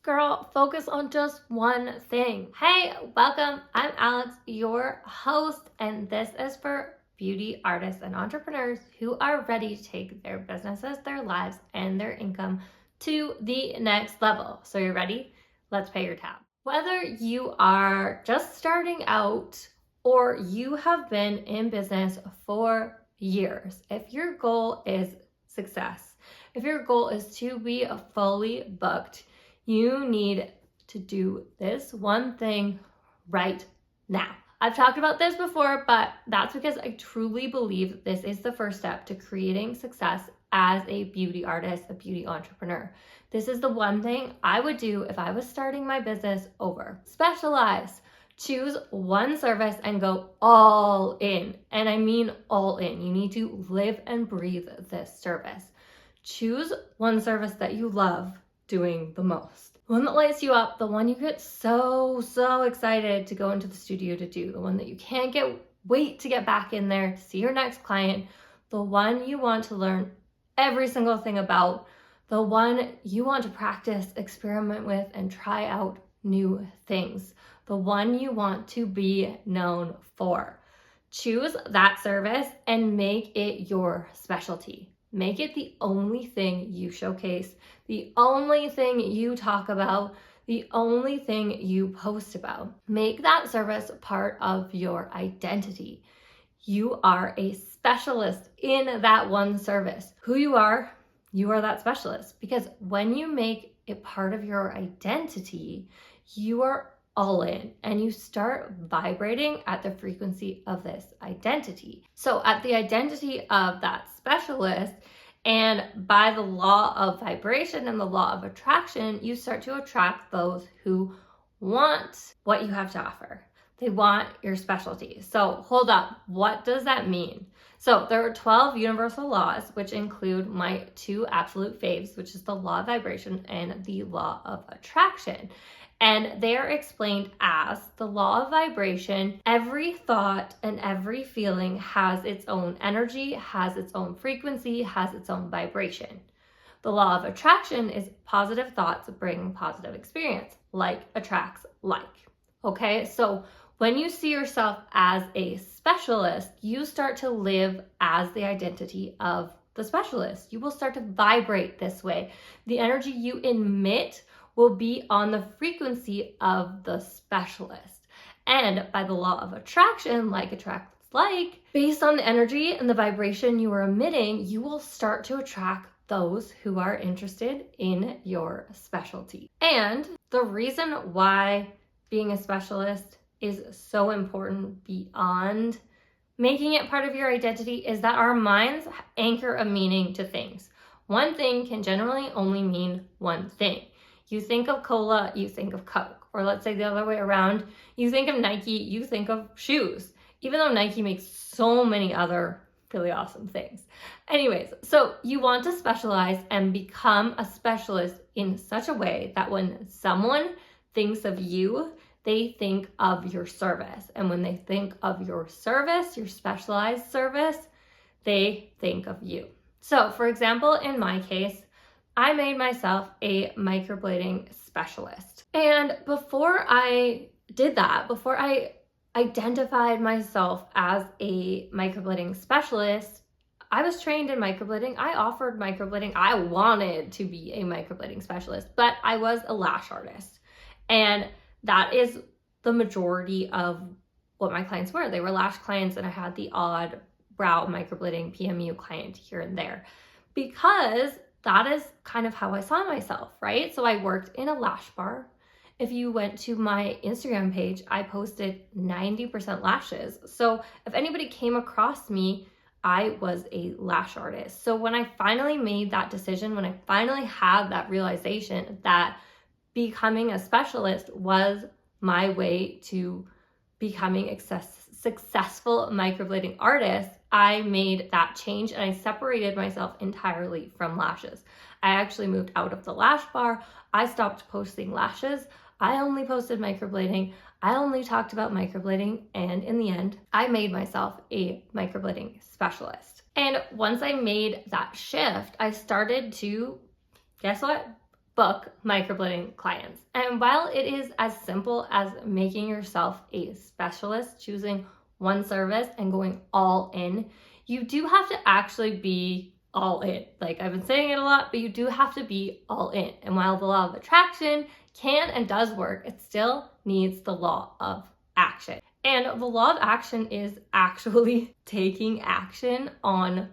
Girl, focus on just one thing. Hey, welcome. I'm Alex, your host, and this is for beauty artists and entrepreneurs who are ready to take their businesses, their lives, and their income to the next level. So you're ready? Let's pay your tab. Whether you are just starting out or you have been in business for years, if your goal is success, if your goal is to be fully booked, you need to do this one thing right now. I've talked about this before, but that's because I truly believe this is the first step to creating success as a beauty artist, a beauty entrepreneur. This is the one thing I would do if I was starting my business over. Specialize. Choose one service and go all in. And I mean all in. You need to live and breathe this service. Choose one service that you love doing the most. The one that lights you up, the one you get so excited to go into the studio to do, the one that you can't wait to get back in there to see your next client, the one you want to learn every single thing about, the one you want to practice, experiment with, and try out new things, the one you want to be known for. Choose that service and make it your specialty. Make it the only thing you showcase, the only thing you talk about, the only thing you post about. Make that service part of your identity. You are a specialist in that one service. Who you are that specialist. Because when you make it part of your identity, you are all in and you start vibrating at the frequency of this identity. So at the identity of that specialist, and by the law of vibration and the law of attraction, you start to attract those who want what you have to offer. They want your specialty. So hold up, what does that mean? So there are 12 universal laws, which include my two absolute faves, which is the law of vibration and the law of attraction. And they are explained as the law of vibration. Every thought and every feeling has its own energy, has its own frequency, has its own vibration. The law of attraction is positive thoughts bring positive experience. Like attracts like. Okay, so when you see yourself as a specialist, you start to live as the identity of the specialist. You will start to vibrate this way. The energy you emit will be on the frequency of the specialist. And by the law of attraction, like attracts like, based on the energy and the vibration you are emitting, you will start to attract those who are interested in your specialty. And the reason why being a specialist is so important beyond making it part of your identity is that our minds anchor a meaning to things. One thing can generally only mean one thing. You think of cola, you think of Coke. Or let's say the other way around, you think of Nike, you think of shoes. Even though Nike makes so many other really awesome things. Anyways, so you want to specialize and become a specialist in such a way that when someone thinks of you, they think of your service. And when they think of your service, your specialized service, they think of you. So for example, in my case, I made myself a microblading specialist. And before I did that, before I identified myself as a microblading specialist, I was trained in microblading. I offered microblading. I wanted to be a microblading specialist, but I was a lash artist. And that is the majority of what my clients were. They were lash clients, and I had the odd brow microblading PMU client here and there because that is kind of how I saw myself, right? So I worked in a lash bar. If you went to my Instagram page, I posted 90% lashes. So if anybody came across me, I was a lash artist. So when I finally made that decision, when I finally had that realization that becoming a specialist was my way to becoming a successful microblading artist, I made that change and I separated myself entirely from lashes. I actually moved out of the lash bar. I stopped posting lashes. I only posted microblading. I only talked about microblading. And in the end, I made myself a microblading specialist. And once I made that shift, I started to, guess what? book microblading clients. And while it is as simple as making yourself a specialist, choosing one service and going all in, you do have to actually be all in. Like I've been saying it a lot, but you do have to be all in. And while the law of attraction can and does work, it still needs the law of action. And the law of action is actually taking action on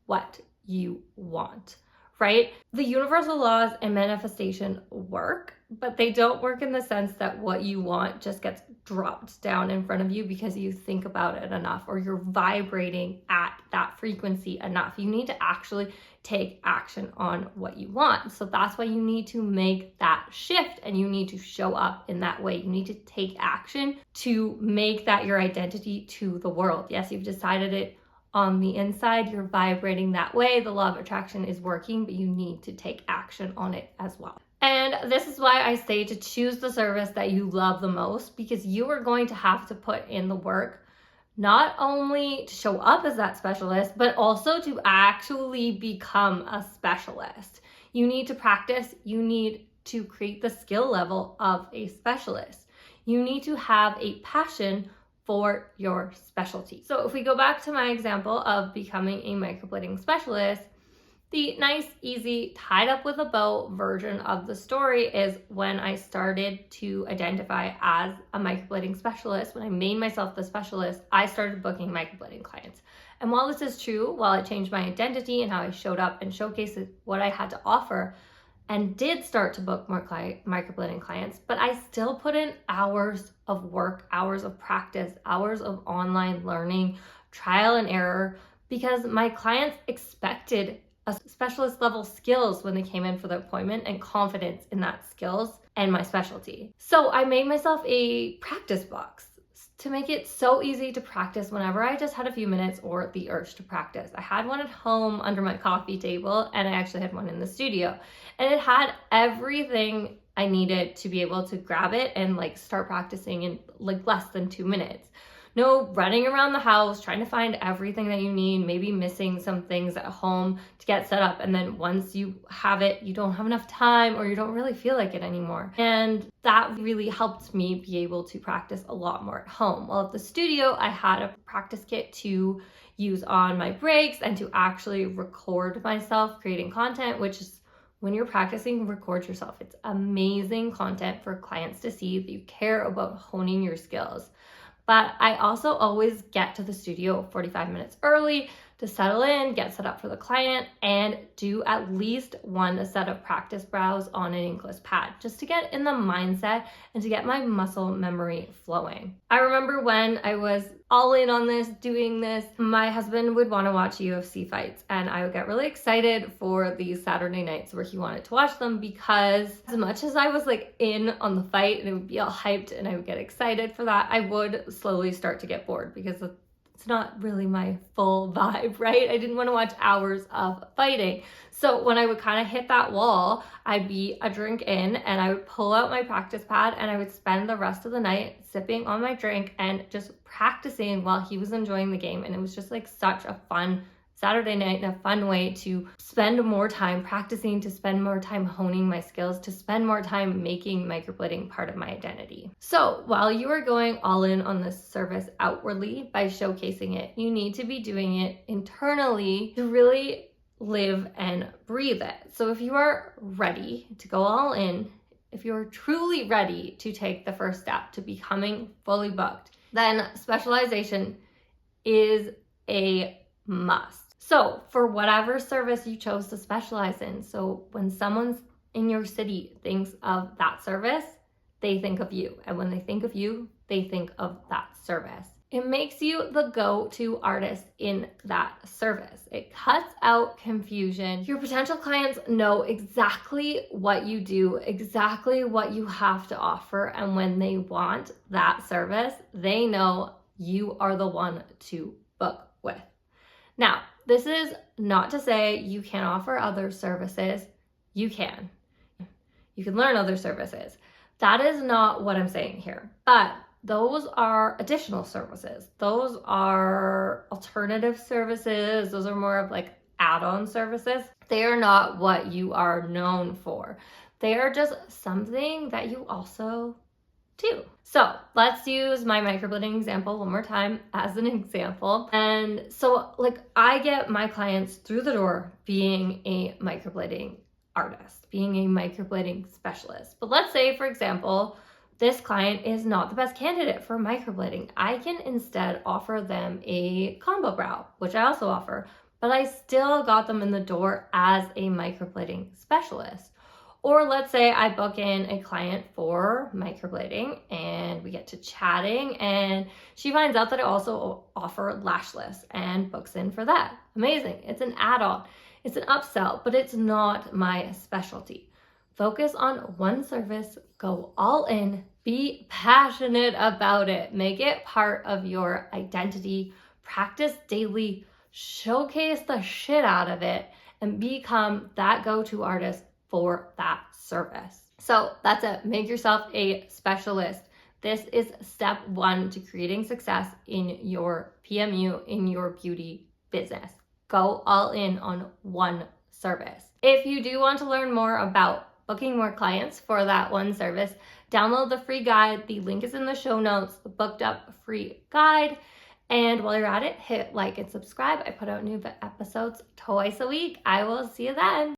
what you want, right? The universal laws and manifestation work, but they don't work in the sense that what you want just gets dropped down in front of you because you think about it enough or you're vibrating at that frequency enough. You need to actually take action on what you want. So that's why you need to make that shift and you need to show up in that way. You need to take action to make that your identity to the world. Yes, you've decided it on the inside, you're vibrating that way. The law of attraction is working, but you need to take action on it as well. And this is why I say to choose the service that you love the most, because you are going to have to put in the work, not only to show up as that specialist, but also to actually become a specialist. You need to practice, you need to create the skill level of a specialist. You need to have a passion for your specialty. So if we go back to my example of becoming a microblading specialist, the nice, easy, tied up with a bow version of the story is when I started to identify as a microblading specialist. When I made myself the specialist, I started booking microblading clients. And while this is true, while I changed my identity and how I showed up and showcased what I had to offer, and did start to book more microblading clients, but I still put in hours of work, hours of practice, hours of online learning, trial and error, because my clients expected a specialist level skills when they came in for the appointment and confidence in that skills and my specialty. So I made myself a practice box to make it so easy to practice whenever I just had a few minutes or the urge to practice. I had one at home under my coffee table, and I actually had one in the studio. And it had everything I needed to be able to grab it and like start practicing in like less than 2 minutes. No running around the house, trying to find everything that you need, maybe missing some things at home to get set up. And then once you have it, you don't have enough time or you don't really feel like it anymore. And that really helped me be able to practice a lot more at home. While at the studio, I had a practice kit to use on my breaks and to actually record myself creating content, which is when you're practicing, record yourself. It's amazing content for clients to see that you care about honing your skills. But I also always get to the studio 45 minutes early to settle in, get set up for the client, and do at least one set of practice brows on an inkless pad, just to get in the mindset and to get my muscle memory flowing. I remember when I was all in on this, doing this, my husband would want to watch UFC fights, and I would get really excited for these Saturday nights where he wanted to watch them, because as much as I was like in on the fight and it would be all hyped and I would get excited for that, I would slowly start to get bored because it's not really my full vibe, right? I didn't want to watch hours of fighting. So when I would kind of hit that wall, I'd be a drink in and I would pull out my practice pad and I would spend the rest of the night sipping on my drink and just practicing while he was enjoying the game. And it was just like such a fun Saturday night and a fun way to spend more time practicing, to spend more time honing my skills, to spend more time making microblading part of my identity. So while you are going all in on this service outwardly by showcasing it, you need to be doing it internally to really live and breathe it. So if you are ready to go all in, if you're truly ready to take the first step to becoming fully booked, then specialization is a must. So for whatever service you chose to specialize in, so when someone's in your city thinks of that service, they think of you. And when they think of you, they think of that service. It makes you the go-to artist in that service. It cuts out confusion. Your potential clients know exactly what you do, exactly what you have to offer. And when they want that service, they know you are the one to book with. Now, this is not to say you can't offer other services. You can. You can learn other services. That is not what I'm saying here. But those are additional services. Those are alternative services. Those are more of like add-on services. They are not what you are known for. They are just something that you also do. So let's use my microblading example one more time as an example. And so like I get my clients through the door being a microblading artist, being a microblading specialist. But let's say, for example, this client is not the best candidate for microblading. I can instead offer them a combo brow, which I also offer, but I still got them in the door as a microblading specialist. Or let's say I book in a client for microblading and we get to chatting and she finds out that I also offer lashless and books in for that. Amazing. It's an add-on. It's an upsell, but it's not my specialty. Focus on one service, go all in, be passionate about it, make it part of your identity, practice daily, showcase the shit out of it, and become that go-to artist for that service. So that's it. Make yourself a specialist. This is step one to creating success in your PMU, in your beauty business. Go all in on one service. If you do want to learn more about booking more clients for that one service, download the free guide. The link is in the show notes, the booked up free guide. And while you're at it, hit like and subscribe. I put out new episodes twice a week. I will see you then.